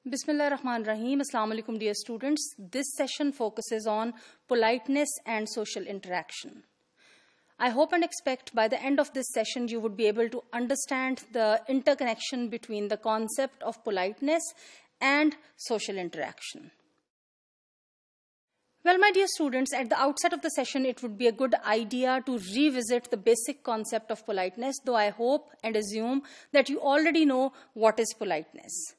Bismillah ar-Rahman ar-Rahim. Assalamu alaikum, dear students. This session focuses on politeness and social interaction. I hope and expect by the end of this session you would be able to understand the interconnection between the concept of politeness and social interaction. Well, my dear students, at the outset of the session, it would be a good idea to revisit the basic concept of politeness, though I hope and assume that you already know what is politeness.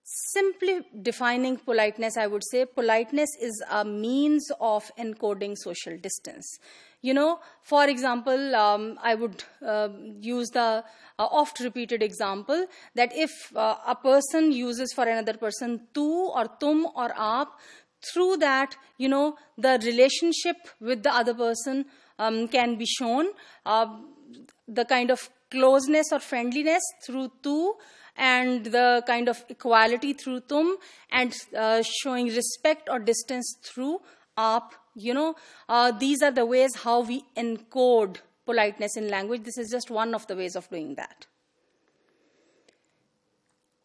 Simply defining politeness, I would say politeness is a means of encoding social distance. For example, I would use the oft-repeated example that if a person uses for another person tu or tum or aap, through that, the relationship with the other person can be shown. The kind of closeness or friendliness through tu, and the kind of equality through tum, and showing respect or distance through aap. These are the ways how we encode politeness in language. This is just one of the ways of doing that.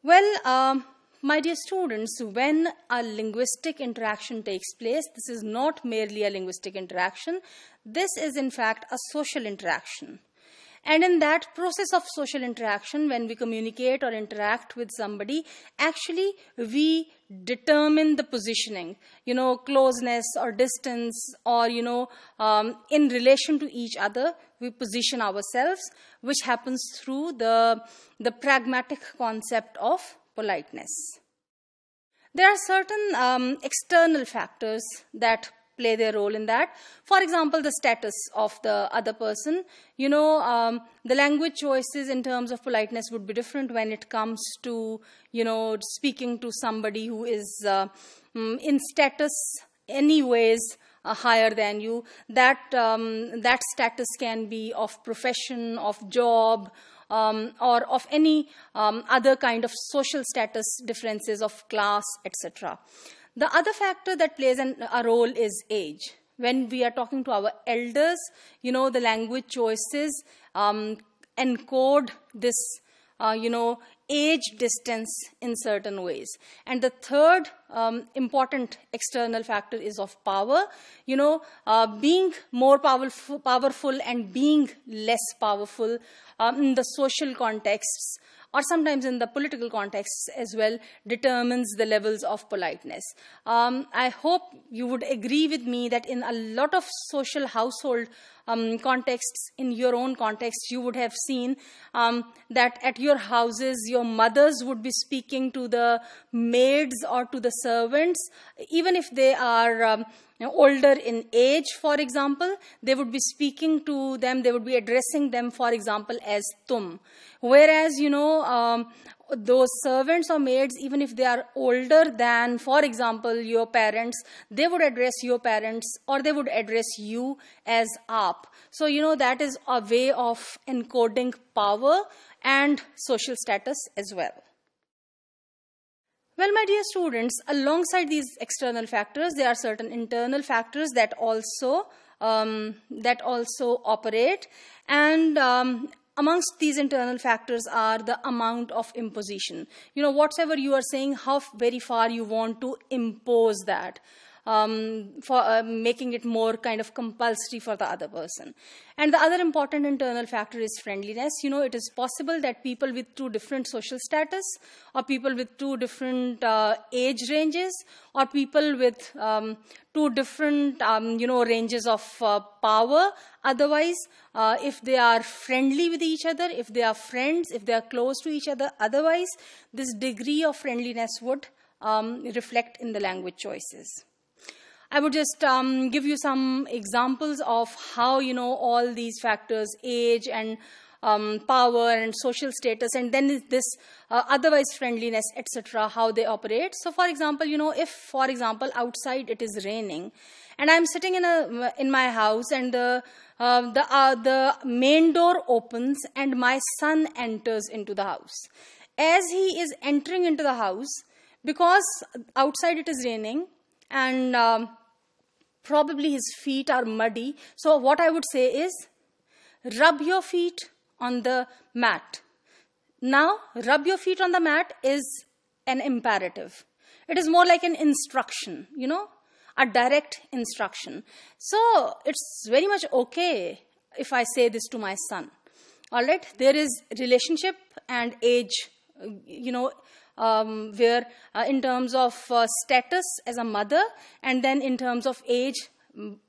Well, my dear students, when a linguistic interaction takes place, this is not merely a linguistic interaction. This is, in fact, a social interaction. And in that process of social interaction, when we communicate or interact with somebody, actually we determine the positioning, closeness or distance, or, in relation to each other, we position ourselves, which happens through the pragmatic concept of politeness. There are certain external factors that play their role in that. For example, the status of the other person. The language choices in terms of politeness would be different when it comes to, speaking to somebody who is in status anyways higher than you. That status can be of profession, of job, or of any other kind of social status differences of class, etc. The other factor that plays a role is age. When we are talking to our elders, the language choices encode this, age distance in certain ways. And the third important external factor is of power. Being more powerful and being less powerful in the social contexts, or sometimes in the political contexts as well, determines the levels of politeness. I hope you would agree with me that in a lot of social household contexts, in your own context, you would have seen that at your houses, your mothers would be speaking to the maids or to the servants, even if they are older in age, for example, they would be speaking to them, they would be addressing them, for example, as tum. Whereas, those servants or maids, even if they are older than, for example, your parents, they would address your parents or they would address you as aap. So, that is a way of encoding power and social status as well. Well, my dear students, alongside these external factors, there are certain internal factors that also operate, and amongst these internal factors are the amount of imposition. Whatever you are saying, how very far you want to impose that, for making it more kind of compulsory for the other person. And the other important internal factor is friendliness. It is possible that people with two different social status, or people with two different age ranges, or people with two different, ranges of power, otherwise, if they are friendly with each other, if they are friends, if they are close to each other, otherwise, this degree of friendliness would reflect in the language choices. I would just give you some examples of how, all these factors, age and power and social status, and then this otherwise friendliness, etc., how they operate. So, for example, if, for example, outside it is raining, and I'm sitting in my house, and the main door opens, and my son enters into the house. As he is entering into the house, because outside it is raining, and probably his feet are muddy. So what I would say is, rub your feet on the mat. Now, rub your feet on the mat is an imperative. It is more like an instruction, a direct instruction. So it's very much okay if I say this to my son. All right, there is relationship and age, where in terms of status as a mother, and then in terms of age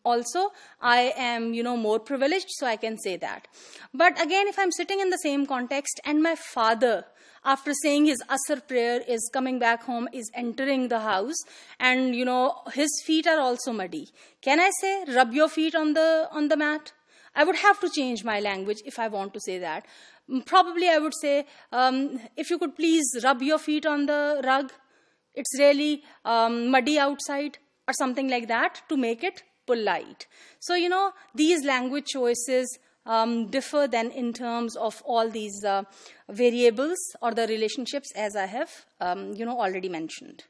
also, I am, more privileged, so I can say that. But again, if I'm sitting in the same context and my father, after saying his Asr prayer, is coming back home, is entering the house, and, his feet are also muddy, can I say, rub your feet on the mat? I would have to change my language if I want to say that. Probably I would say, if you could please rub your feet on the rug. It's really muddy outside, or something like that, to make it polite. So, these language choices differ then in terms of all these variables or the relationships, as I have, already mentioned.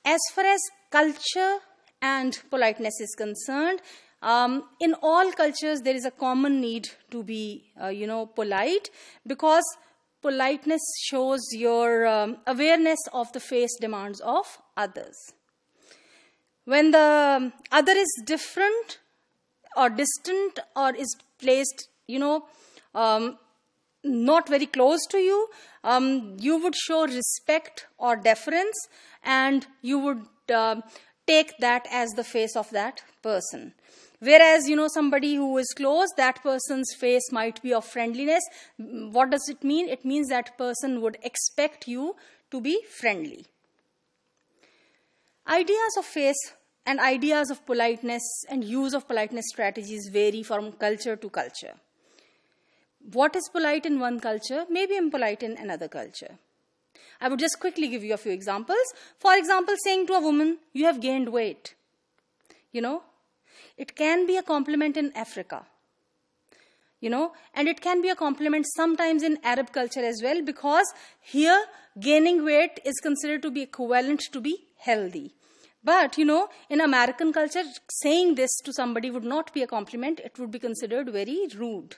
As far as culture and politeness is concerned, in all cultures, there is a common need to be, polite, because politeness shows your awareness of the face demands of others. When the other is different or distant or is placed, not very close to you, you would show respect or deference, and you would take that as the face of that person. Whereas, somebody who is close, that person's face might be of friendliness. What does it mean? It means that person would expect you to be friendly. Ideas of face and ideas of politeness and use of politeness strategies vary from culture to culture. What is polite in one culture may be impolite in another culture. I would just quickly give you a few examples. For example, saying to a woman, "You have gained weight." It can be a compliment in Africa, and it can be a compliment sometimes in Arab culture as well, because here gaining weight is considered to be equivalent to be healthy. But, in American culture, saying this to somebody would not be a compliment. It would be considered very rude.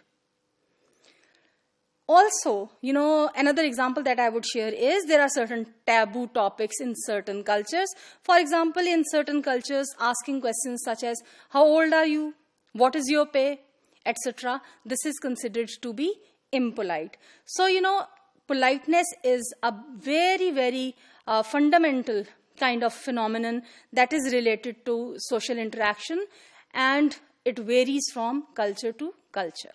Also, another example that I would share is there are certain taboo topics in certain cultures. For example, in certain cultures, asking questions such as, "How old are you? What is your pay?" etc. This is considered to be impolite. So, politeness is a very, very fundamental kind of phenomenon that is related to social interaction, and it varies from culture to culture.